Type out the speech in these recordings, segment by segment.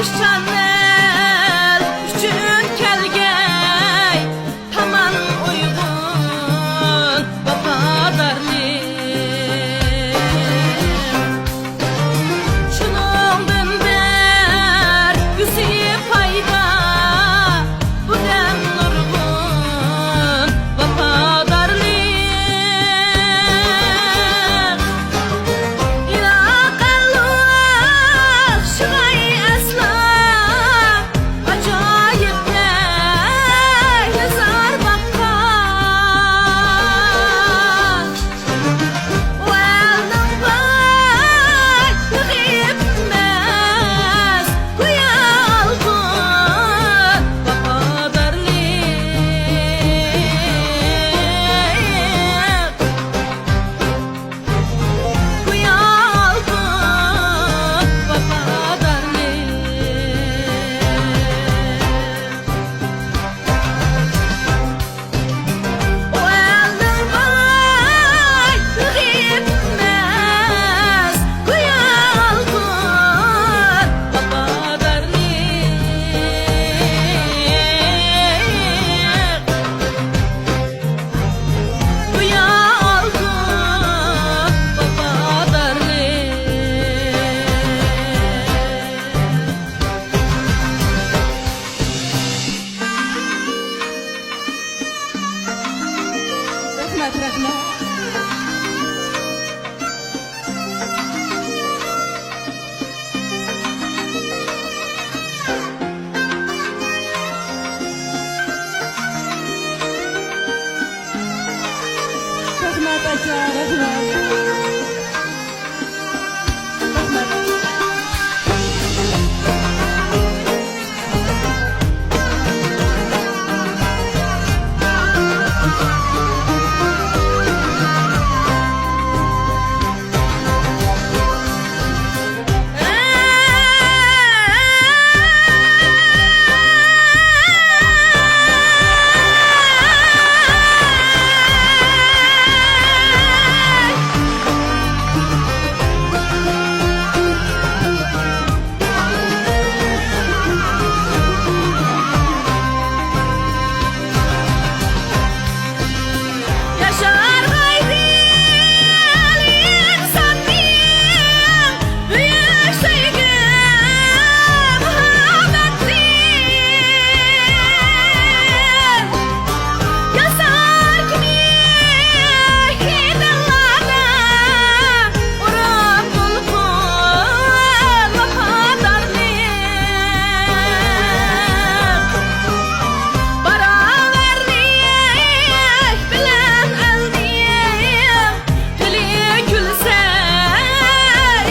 Yaşanır üçün kelgey Taman uygun Vafadarlıyım Şunun ber Yüzü payda Bu dem nurgun Vafadarlıyım İla kallah Şıgay esla Acayip ne Yazar bakkan O elden var Gıybmez Kuyalgın Vafadarlıyım Kuyalgın Vafadarlıyım O elden var Gıybmez Kuyalgın Vafadarlıyım Rahmet, rahmet. Rahmet aca, rahmet. Yaşar gayri insan diyem Büyük sevgi muhabbetliyim Yazar kimi hidallada Uğrab bulgun vafadarlıyım Bara verliyek bilen eldiyem Dili gülse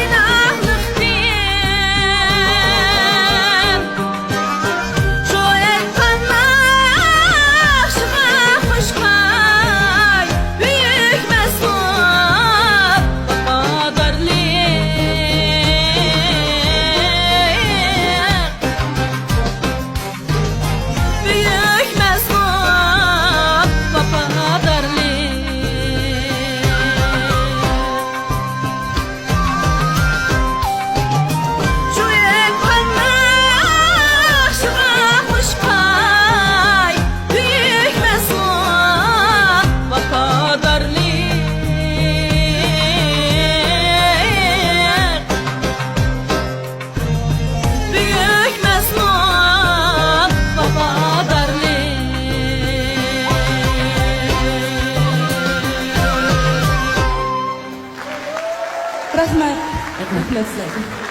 inanlık diyem Şu etpanla aşığa hoşkay Büyük mesut vafadarlıyım Büyük mesut vafadarlıyım Şu etpanla aşığa hoşkay Büyük mesut vafadarlıyım Büyük mesut vafadarlıyım Rahmet. Rahmet.